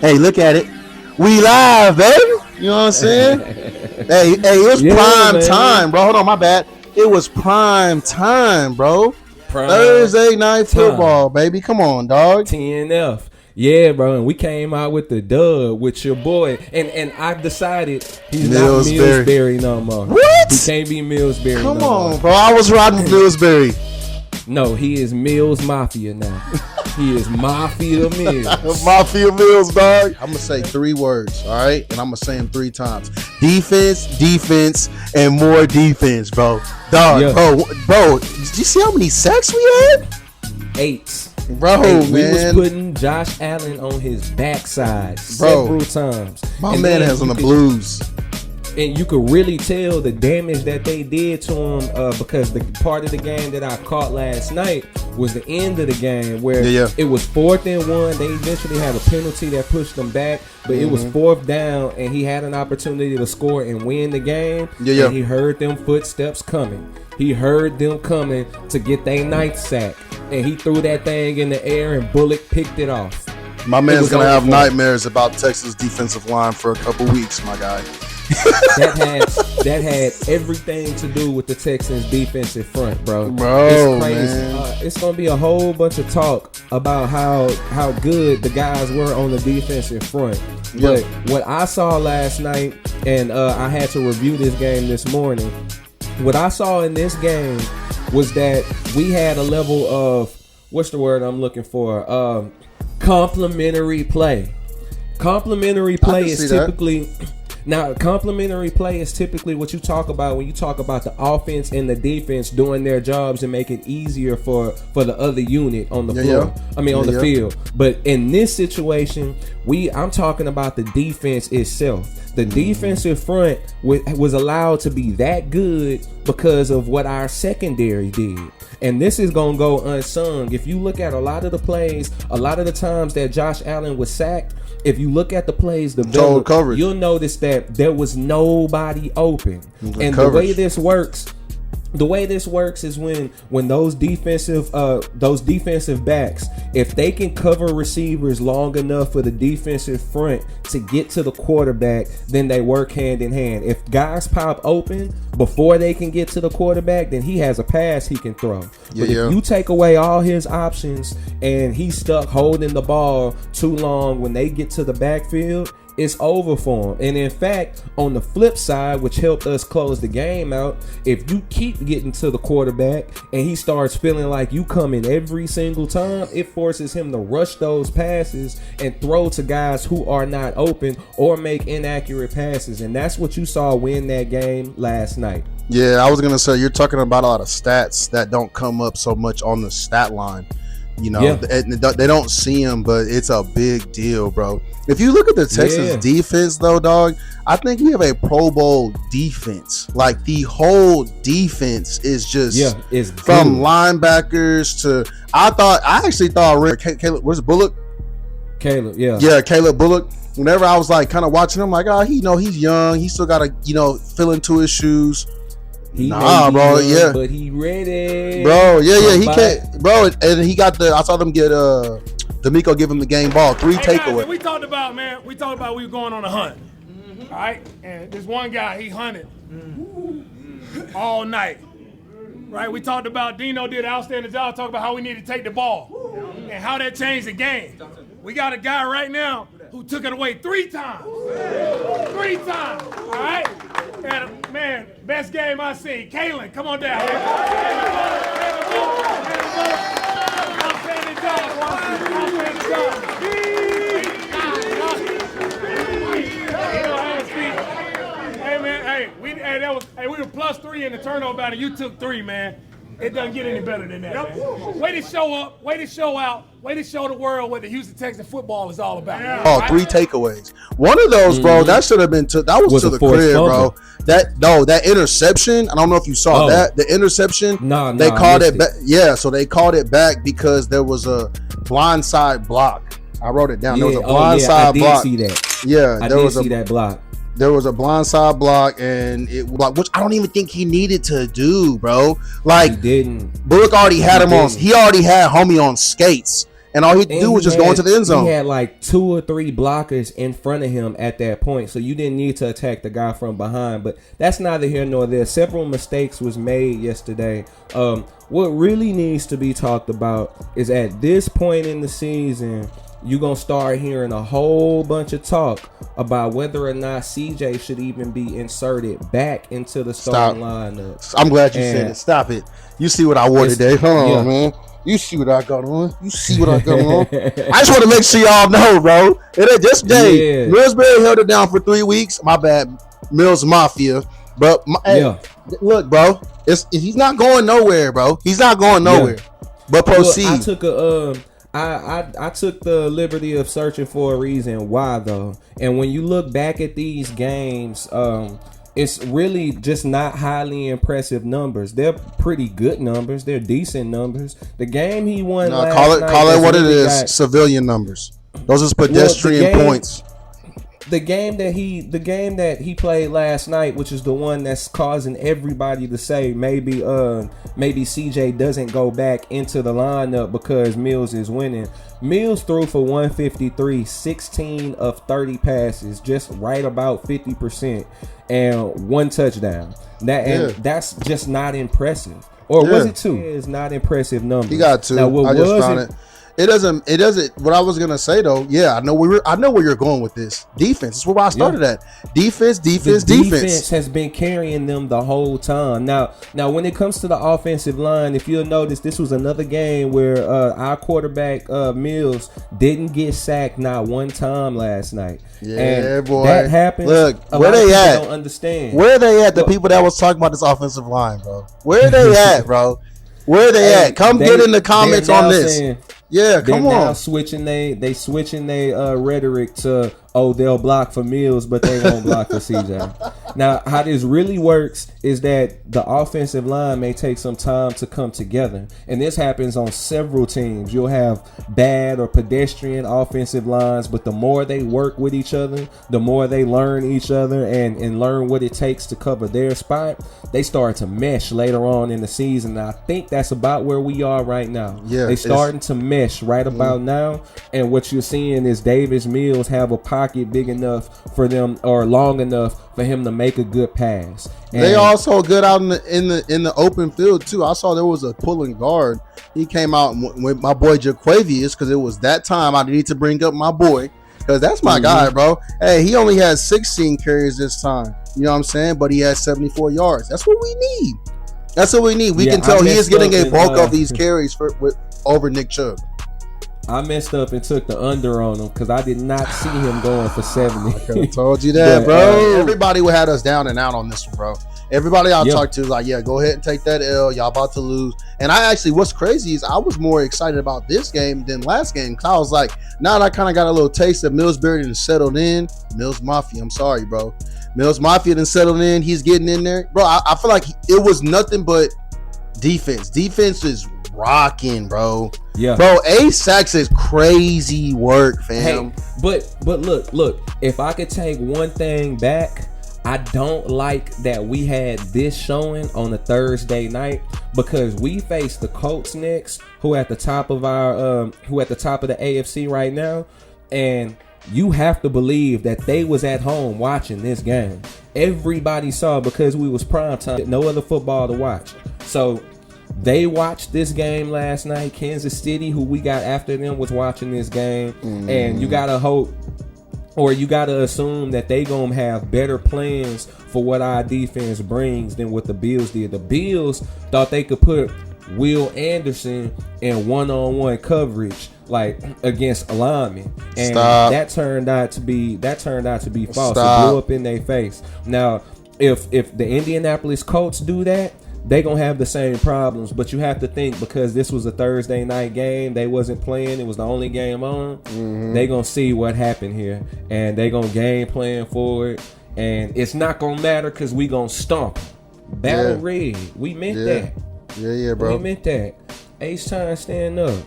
Hey, look at it. We live, baby. You know what I'm saying? hey, it was prime time, bro. Hold on, my bad. It was prime time, bro. Thursday night football, baby. Come on, dog. TNF. Yeah, bro, and we came out with the dub with your boy, and I decided he's not Millsbury no more. What? He can't be Millsbury. Come no on, more. bro. I was riding with Millsbury. No, he is Mills Mafia now. He is Mafia Mills. Mafia Mills, dog. I'm gonna say 3 words, all right, and I'm gonna say them 3 times: defense, and more defense, bro. Dog, yeah. bro. Did you see how many sacks we had? 8. Bro, man. We was putting Josh Allen on his backside several times. My man has on the Blues. And you could really tell the damage that they did to him because the part of the game that I caught last night was the end of the game where it was 4th and 1. They eventually had a penalty that pushed them back, but it was 4th down, and he had an opportunity to score and win the game. And he heard them footsteps coming. He heard them coming to get their 9th sack, and he threw that thing in the air, and Bullock picked it off. My man's gonna have nightmares about Texas defensive line for a couple weeks, my guy. that had everything to do with the Texans defensive front, bro. It's crazy. Man. It's gonna be a whole bunch of talk about how good the guys were on the defensive front. But what I saw last night, and I had to review this game this morning. What I saw in this game was that we had a level of, what's the word I'm looking for? Complementary play. Complementary play is typically... Now, complementary play is typically what you talk about when you talk about the offense and the defense doing their jobs and make it easier for the other unit on the floor. I mean, on the field. But in this situation, I'm talking about the defense itself. The defensive front was allowed to be that good because of what our secondary did. And this is going to go unsung. If you look at a lot of the plays, a lot of the times that Josh Allen was sacked, if you look at the plays developed, you'll notice that there was nobody open. And the way this works is when those defensive backs, if they can cover receivers long enough for the defensive front to get to the quarterback, then they work hand in hand. If guys pop open before they can get to the quarterback, then he has a pass he can throw. But if you take away all his options and he's stuck holding the ball too long when they get to the backfield, it's over for him. And in fact, on the flip side, which helped us close the game out, if you keep getting to the quarterback and he starts feeling like you coming every single time, it forces him to rush those passes and throw to guys who are not open or make inaccurate passes. And that's what you saw win that game last night. Yeah, I was going to say, you're talking about a lot of stats that don't come up so much on the stat line. You know, they don't see him, but it's a big deal, bro. If you look at the Texans defense, though, dog, I think we have a Pro Bowl defense. Like, the whole defense is just it's from linebackers to I actually thought Caleb, where's Bullock? Caleb, Caleb Bullock. Whenever I was like kind of watching him, like, he's young, he still got to fill into his shoes. Bro, but he ready, bro. He can't, bro. And he got I saw them get D'Amico give him the game ball. 3 takeaways. We talked about we were going on a hunt, all right? And this one guy, he hunted all night, right? We talked about Dino did an outstanding job talking about how we need to take the ball and how that changed the game. We got a guy right now who took it away 3 times. 3 times, all right? And, man, best game I've seen. Kalen, come on down. Outstanding job. Hey, man, we were +3 in the turnover battle. You took 3, man. It doesn't get any better than that, man. Way to show up, way to show out, way to show the world what the Houston Texans football is all about. Oh, 3 takeaways. One of those, bro, that should have been that was to the crib, bro. That interception, I don't know if you saw that. The interception, they called it back. Yeah, so they called it back because there was a blindside block. I wrote it down. There was a blindside block. I did see that. Yeah, I did see that block. There was a blindside block, and which I don't even think he needed to do, bro. Like, he didn't. Bullock already had him on. He already had homie on skates, and all he had to do was just go into the end zone. He had like 2 or 3 blockers in front of him at that point, so you didn't need to attack the guy from behind. But that's neither here nor there. Several mistakes was made yesterday. What really needs to be talked about is at this point in the season, you're going to start hearing a whole bunch of talk about whether or not CJ should even be inserted back into the starting lineup. I'm glad you said it. Stop it. You see what I wore today. Hold on, man. You see what I got on. I just want to make sure y'all know, bro. It ain't just day. Yeah. Millsbury held it down for 3 weeks. My bad. Mills Mafia. But, look, bro. He's not going nowhere, bro. He's not going nowhere. Yeah. But proceed. I took the liberty of searching for a reason why, though. And when you look back at these games, it's really just not highly impressive numbers. They're pretty good numbers. They're decent numbers. The game he won last night, call it what it is. Civilian numbers. Those are pedestrian points. The game that he played last night, which is the one that's causing everybody to say maybe CJ doesn't go back into the lineup because Mills is winning. Mills threw for 153, 16 of 30 passes, just right about 50%, and 1 touchdown. That's just not impressive. Or was it 2? It's not impressive numbers. He got 2. Now, I just found it. It doesn't. What I was gonna say though, I know where you're going with this. Defense. That's where I started at. Defense. Defense has been carrying them the whole time. Now, when it comes to the offensive line, if you'll notice, this was another game where our quarterback Mills didn't get sacked not one time last night. Yeah, and boy. That happens. Look, where they at? Don't understand. Where are they at? The people that was talking about this offensive line, bro. Where are they at, bro? Where are they at? Come get in the comments on this. Come on. Now switching they rhetoric to they'll block for Mills, but they won't block for CJ. Now, how this really works is that the offensive line may take some time to come together, and this happens on several teams. You'll have bad or pedestrian offensive lines, but the more they work with each other, the more they learn each other and learn what it takes to cover their spot, they start to mesh later on in the season. And I think that's about where we are right now. They're starting to mesh right about now, and what you're seeing is Davis Mills have a pocket big enough for them, or long enough for him to make a good pass. And they also good out in the open field too. I saw there was a pulling guard. He came out with my boy Jaquavius, because it was that time I need to bring up my boy, because that's my guy, bro. Hey, he only had 16 carries this time. You know what I'm saying? But he had 74 yards. That's what we need. We can tell he is getting a bulk of these carries over Nick Chubb. I messed up and took the under on him because I did not see him going for 70. I could have told you that, bro. Everybody had us down and out on this one, bro. Everybody I talked to was like, go ahead and take that L. Y'all about to lose. And what's crazy is I was more excited about this game than last game, because I was like, now that I kind of got a little taste of Millsbury and settled in. Mills Mafia, I'm sorry, bro. Mills Mafia done settled in. He's getting in there. Bro, I feel like it was nothing but defense. Defense is rocking, bro. Bro, 8 sacks is crazy work, fam. Hey, but look, if I could take one thing back, I don't like that we had this showing on a Thursday night, because we face the Colts next, who at the top of the AFC right now, and you have to believe that they was at home watching this game. Everybody saw, because we was prime time, no other football to watch. So they watched this game last night. Kansas City, who we got after them, was watching this game. And you gotta hope, or you gotta assume, that they gonna have better plans for what our defense brings than what the Bills did. The Bills thought they could put Will Anderson in one-on-one coverage, like against a lineman, and that turned out to be false. It blew up in their face. Now, if the Indianapolis Colts do that, they gonna have the same problems. But you have to think, because this was a Thursday night game, they wasn't playing, it was the only game on. They gonna see what happened here, and they gonna game plan for it, and it's not gonna matter, because we gonna stomp Battle Red. We meant that. Yeah, bro. We meant that. H-Time, stand up.